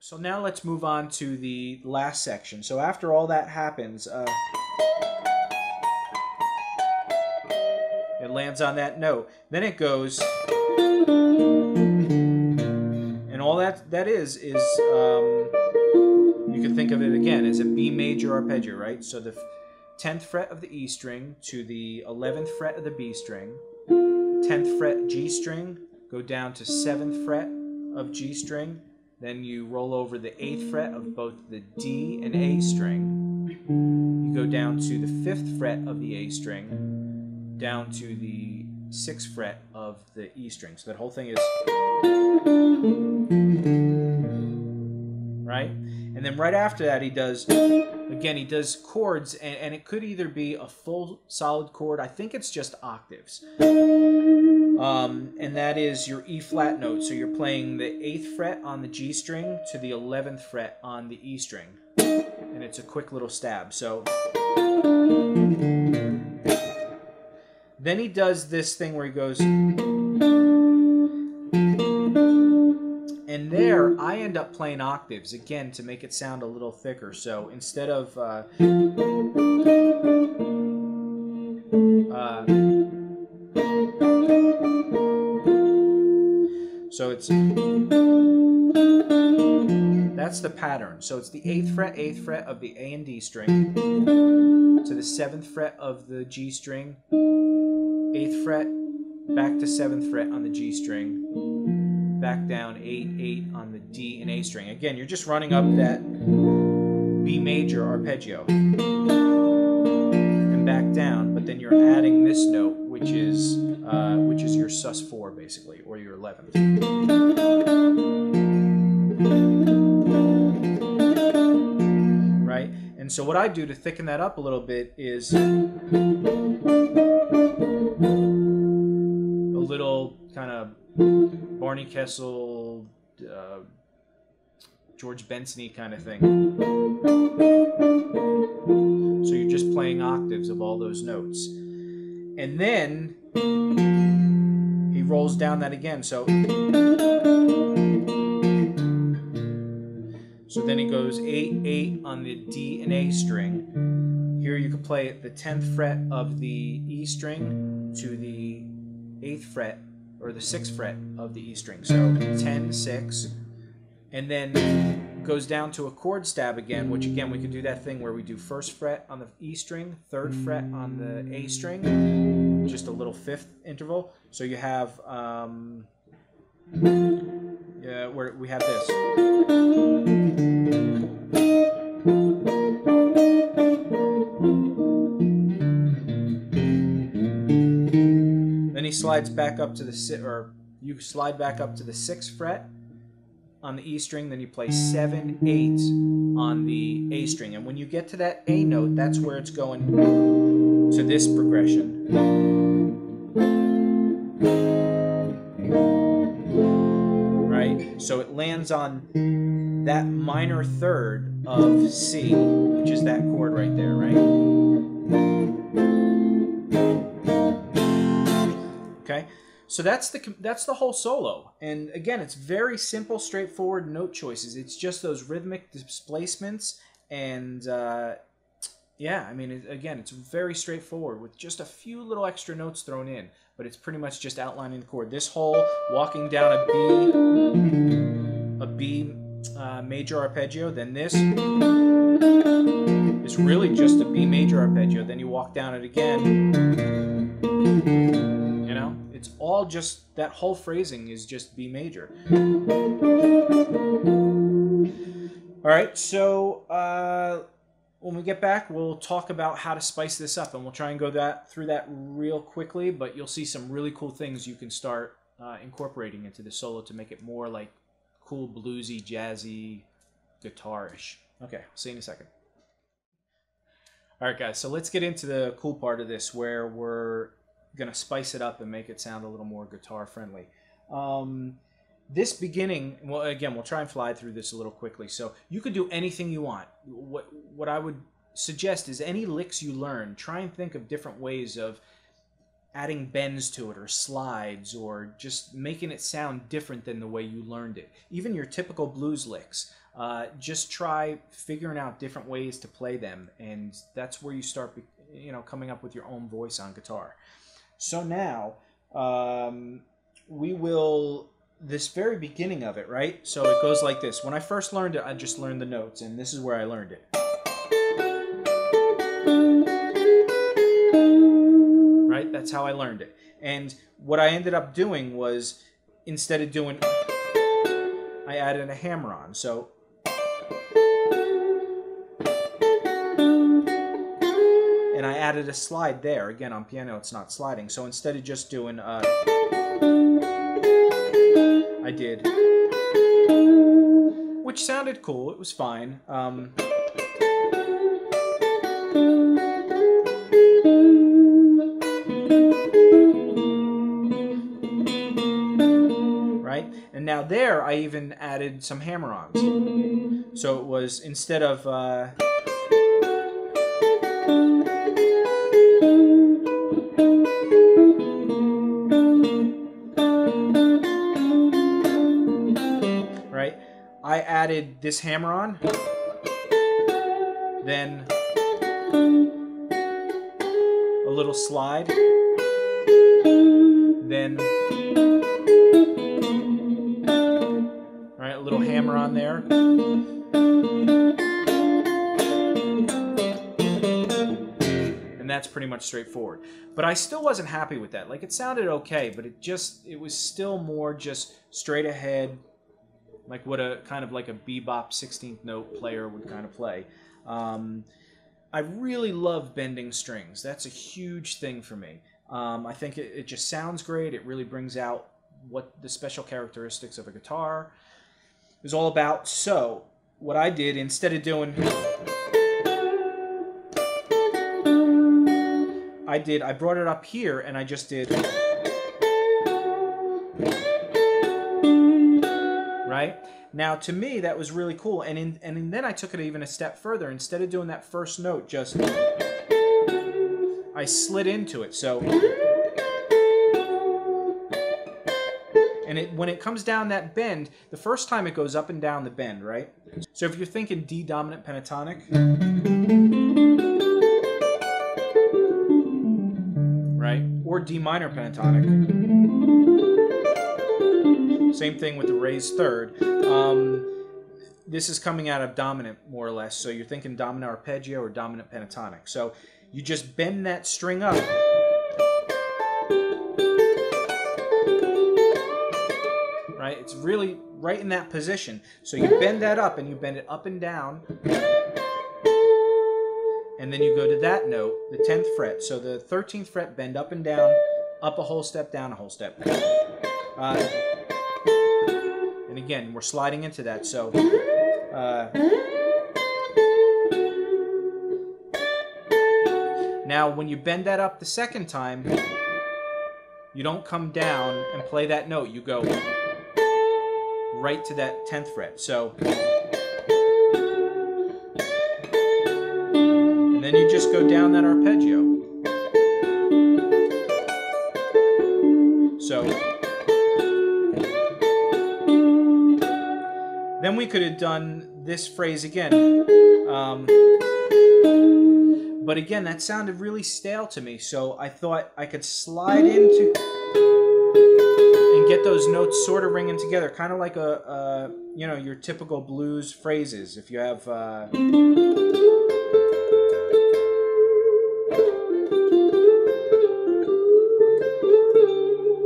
So now let's move on to the last section. So after all that happens, it lands on that note. Then it goes, and all that is you can think of it again as a B major arpeggio, right? So the 10th fret of the E string to the 11th fret of the B string, 10th fret G string, go down to 7th fret of G string, then you roll over the 8th fret of both the D and A string, you go down to the 5th fret of the A string, down to the 6th fret of the E string. So that whole thing is, right? And then right after that he does chords, and it could either be a full solid chord, I think it's just octaves. And that is your E flat note. So you're playing the 8th fret on the G string to the 11th fret on the E string. And it's a quick little stab. So then he does this thing where he goes, and there I end up playing octaves again to make it sound a little thicker. So instead of so it's, that's the pattern. So it's the 8th fret of the A and D string to the 7th fret of the G string, 8th fret, back to 7th fret on the G string, back down 8, 8 on the D and A string. Again, you're just running up that B major arpeggio and back down, but then you're adding this note, which is your sus4 basically, or your 11th. Right? And so what I do to thicken that up a little bit is a little kind of Barney Kessel, George Benson-y kind of thing. So you're just playing octaves of all those notes. And then he rolls down that again. So then he goes 8, 8 on the D and A string. Here you can play the 10th fret of the E string to the 8th fret or the 6th fret of the E string. So 10, 6, and then goes down to a chord stab again, which again we could do that thing where we do 1st fret on the E string, 3rd fret on the A string, just a little 5th interval. So you have where we have this. Then he slides back up to the you slide back up to the 6th fret on the E string, then you play 7, 8 on the A string. And when you get to that A note, that's where it's going to this progression. Right? So it lands on that minor third of C, which is that chord right there, right? Okay? So that's the whole solo, and again, it's very simple, straightforward note choices. It's just those rhythmic displacements, and yeah, I mean, again, it's very straightforward with just a few little extra notes thrown in, but it's pretty much just outlining the chord. This whole walking down a B major arpeggio, then this is really just a B major arpeggio. Then you walk down it again. It's all just, that whole phrasing is just B major. All right, so when we get back, we'll talk about how to spice this up, and we'll try and go through that real quickly, but you'll see some really cool things you can start incorporating into the solo to make it more like cool, bluesy, jazzy, guitar-ish. Okay, see you in a second. All right, guys, so let's get into the cool part of this where we're going to spice it up and make it sound a little more guitar friendly. This beginning, well, again, we'll try and fly through this a little quickly. So you could do anything you want. What I would suggest is any licks you learn, try and think of different ways of adding bends to it or slides or just making it sound different than the way you learned it. Even your typical blues licks. just try figuring out different ways to play them, and that's where you start, coming up with your own voice on guitar. So now we will, this very beginning of it, right? So it goes like this. When I first learned it, I just learned the notes, and this is where I learned it. Right? That's how I learned it. And what I ended up doing was, instead of doing, I added a hammer on. So and I added a slide there. Again, on piano it's not sliding. So instead of just doing I did, which sounded cool. It was fine. Right? And now there I even added some hammer-ons. So it was, instead of right, I added this hammer-on, then a little slide, then a little hammer on there, and that's pretty much straightforward. But I still wasn't happy with that. Like, it sounded okay, but it was still more just straight ahead, like what a kind of like a bebop 16th note player would kind of play. I really love bending strings. That's a huge thing for me. I think it just sounds great. It really brings out what the special characteristics of a guitar is all about. So what I did, instead of doing, I brought it up here and I just did, right? Now to me that was really cool, and then I took it even a step further. Instead of doing that first note, just I slid into it. So, and when it comes down that bend, the first time it goes up and down the bend, right? So if you're thinking D dominant pentatonic, right, or D minor pentatonic, same thing with the raised third. This is coming out of dominant, more or less. So you're thinking dominant arpeggio or dominant pentatonic. So you just bend that string up. Right? It's really right in that position. So you bend that up, and you bend it up and down. And then you go to that note, the 10th fret. So the 13th fret, bend up and down, up a whole step, down a whole step. And again, we're sliding into that. So now when you bend that up the second time, you don't come down and play that note. You go right to that 10th fret. So, and then you just go down that arpeggio. So then we could have done this phrase again. But again, that sounded really stale to me, so I thought I could slide into and get those notes sort of ringing together, kind of like your typical blues phrases. If you have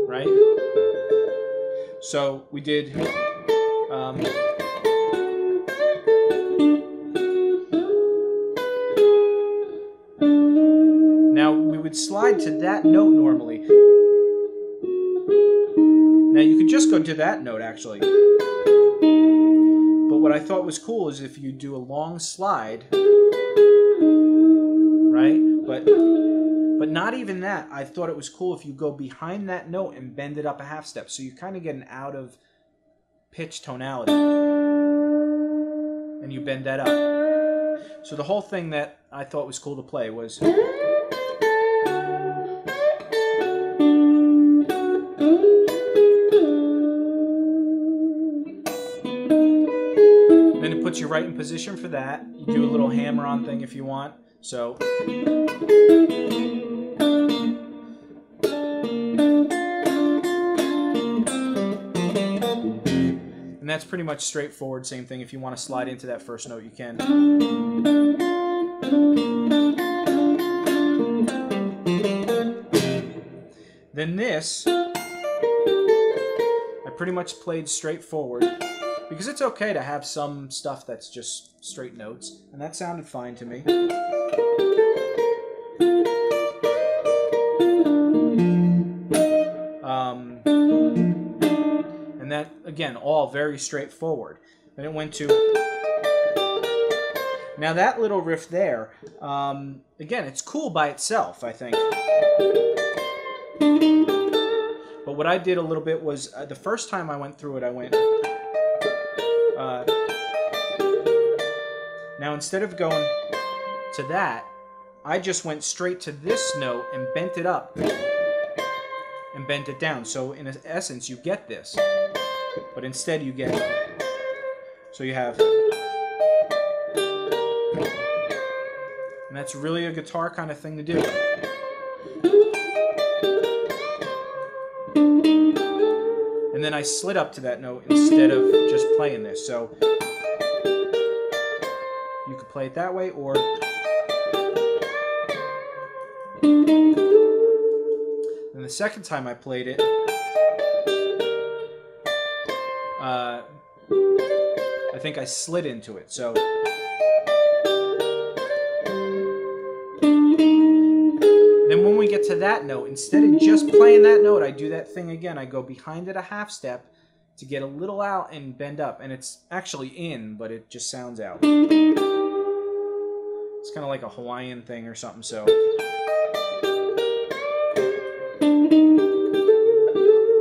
right? So we did now we would slide to that note normally. Now you could just go to that note actually. But what I thought was cool is if you do a long slide, right? But not even that. I thought it was cool if you go behind that note and bend it up a half step. So you kind of get an out of pitch tonality. And you bend that up. So the whole thing that I thought was cool to play was, then to puts you right in position for that. You do a little hammer-on thing if you want. So. And that's pretty much straightforward. Same thing. If you want to slide into that first note, you can. Then this, I pretty much played straightforward because it's okay to have some stuff that's just straight notes, and that sounded fine to me. And that, again, all very straightforward. Then it went to... Now that little riff there, again, it's cool by itself, I think. But what I did a little bit was, the first time I went through it, I went... now instead of going to that, I just went straight to this note and bent it up and bent it down. So in essence, you get this. But instead you get... So you have... And that's really a guitar kind of thing to do. And then I slid up to that note instead of just playing this. So you could play it that way, or... And the second time I played it, I think I slid into it. So then when we get to that note, instead of just playing that note, I do that thing again. I go behind it a half step to get a little out and bend up. And it's actually in, but it just sounds out. It's kind of like a Hawaiian thing or something, so...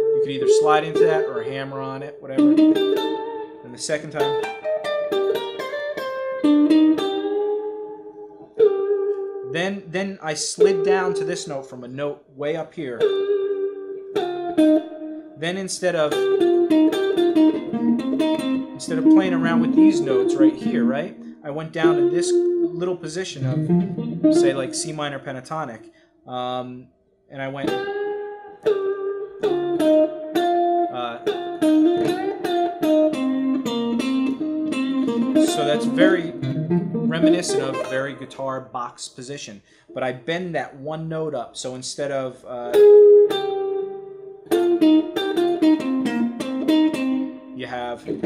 You could either slide into that or hammer on it, whatever. And the second time... Then I slid down to this note from a note way up here. Then instead of playing around with these notes right here, right? I went down to this little position of, say, like C minor pentatonic, and I went. So that's very reminiscent of very guitar box position, but I bend that one note up. So instead of you have, and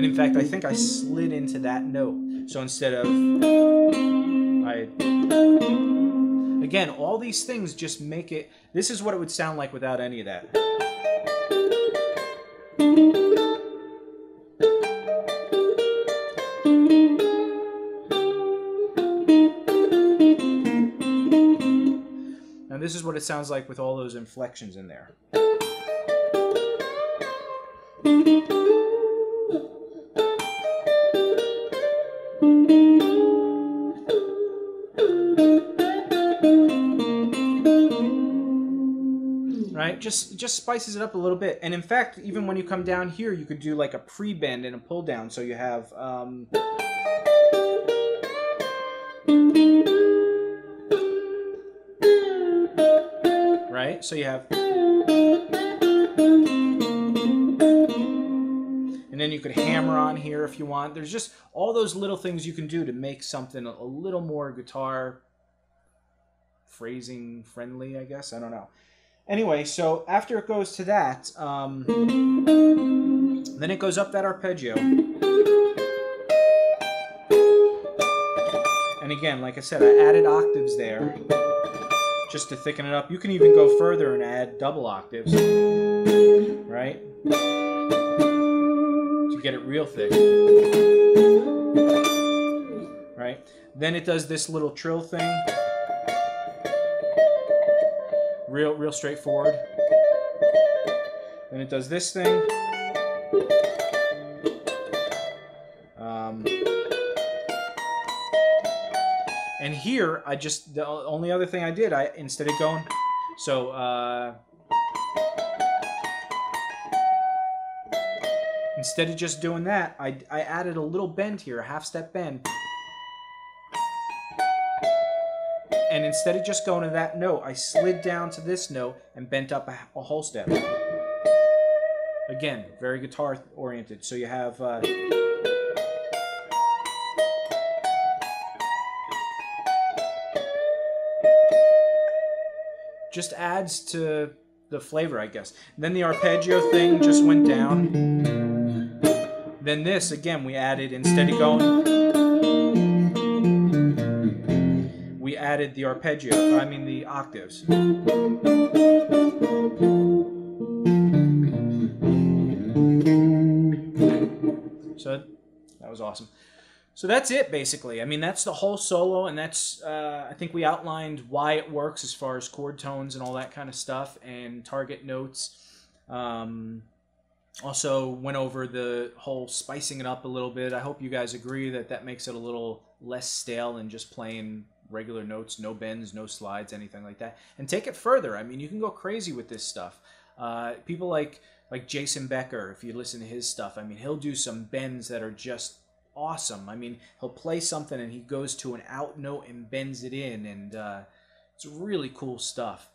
in fact I think I slid into that note. So instead of again, all these things just make it, this is what it would sound like without any of that. Now this is what it sounds like with all those inflections in there. Right? Just spices it up a little bit. And in fact, even when you come down here, you could do like a pre-bend and a pull down. So you have right? So you have, and then you could hammer on here if you want. There's just all those little things you can do to make something a little more guitar phrasing friendly, I guess. I don't know. Anyway, so after it goes to that, then it goes up that arpeggio. And again, like I said, I added octaves there just to thicken it up. You can even go further and add double octaves, right? To get it real thick, right? Then it does this little trill thing. Real straightforward. Then it does this thing. And here, the only other thing I did, instead of going, so, Instead of just doing that, I added a little bend here, a half-step bend. And instead of just going to that note, I slid down to this note and bent up a whole step. Again, very guitar-oriented. So you have... just adds to the flavor, I guess. And then the arpeggio thing just went down. Then this, again, we added, instead of going, we added the arpeggio, I mean the octaves. So that was awesome. So that's it, basically. I mean, that's the whole solo, and that's, I think we outlined why it works as far as chord tones and all that kind of stuff, and target notes. Also went over the whole spicing it up a little bit. I hope you guys agree that that makes it a little less stale than just playing regular notes, no bends, no slides, anything like that. And take it further. I mean, you can go crazy with this stuff. People like Jason Becker, if you listen to his stuff, I mean, he'll do some bends that are just awesome. I mean, he'll play something and he goes to an out note and bends it in, and it's really cool stuff.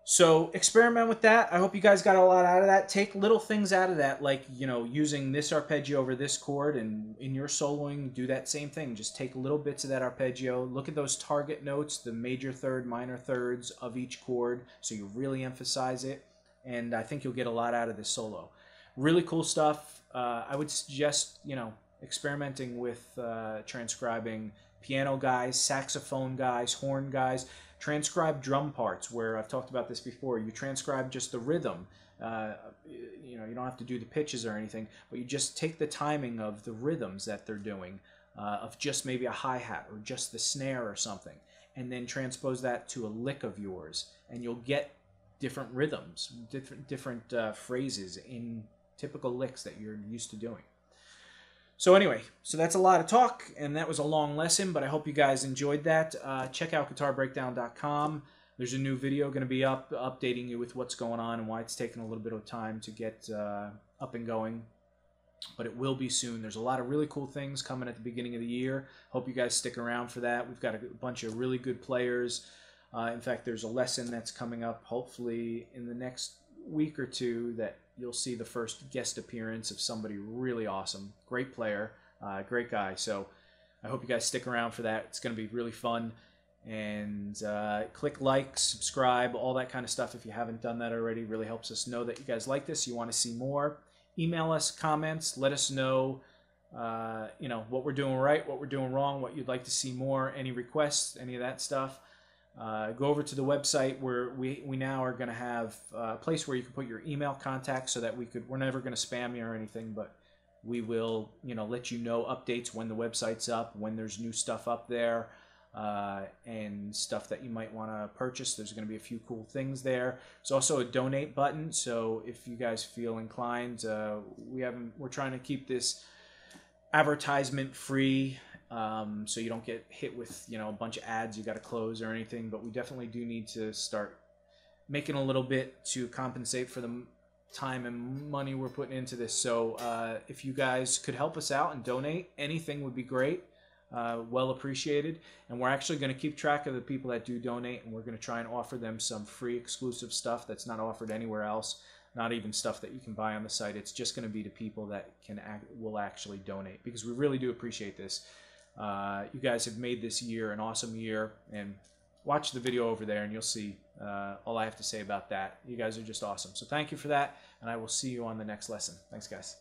So experiment with that. I hope you guys got a lot out of that. Take little things out of that, like, you know, using this arpeggio over this chord, and in your soloing, do that same thing. Just take little bits of that arpeggio. Look at those target notes, the major third, minor thirds of each chord, so you really emphasize it, and I think you'll get a lot out of this solo. Really cool stuff. I would suggest, you know, experimenting with transcribing piano guys, saxophone guys, horn guys. Transcribe drum parts, where I've talked about this before. You transcribe just the rhythm. You know, you don't have to do the pitches or anything, but you just take the timing of the rhythms that they're doing, of just maybe a hi-hat or just the snare or something, and then transpose that to a lick of yours, and you'll get different rhythms, different phrases in typical licks that you're used to doing. So anyway, so that's a lot of talk, and that was a long lesson, but I hope you guys enjoyed that. Check out guitarbreakdown.com. There's a new video going to be up, updating you with what's going on and why it's taking a little bit of time to get up and going. But it will be soon. There's a lot of really cool things coming at the beginning of the year. Hope you guys stick around for that. We've got a bunch of really good players. In fact, there's a lesson that's coming up, hopefully in the next week or two, that you'll see the first guest appearance of somebody really awesome. Great player, great guy. So I hope you guys stick around for that. It's going to be really fun. And click like, subscribe, all that kind of stuff if you haven't done that already. Really helps us know that you guys like this, you want to see more. Email us comments, let us know you know, what we're doing right, what we're doing wrong, what you'd like to see more, any requests, any of that stuff. Go over to the website, where we now are going to have a place where you can put your email contact, so that we're never going to spam you or anything, but we will, you know, let you know updates when the website's up, when there's new stuff up there, and stuff that you might want to purchase. There's going to be a few cool things there. There's also a donate button, so if you guys feel inclined, we're trying to keep this advertisement free. So you don't get hit with, you know, a bunch of ads you got to close or anything, but we definitely do need to start making a little bit to compensate for the time and money we're putting into this. So if you guys could help us out and donate, anything would be great. Well appreciated. And we're actually going to keep track of the people that do donate, and we're going to try and offer them some free exclusive stuff that's not offered anywhere else. Not even stuff that you can buy on the site. It's just going to be to people that will actually donate, because we really do appreciate this. You guys have made this year an awesome year, and watch the video over there and you'll see all I have to say about that. You guys are just awesome. So thank you for that, and I will see you on the next lesson. Thanks, guys.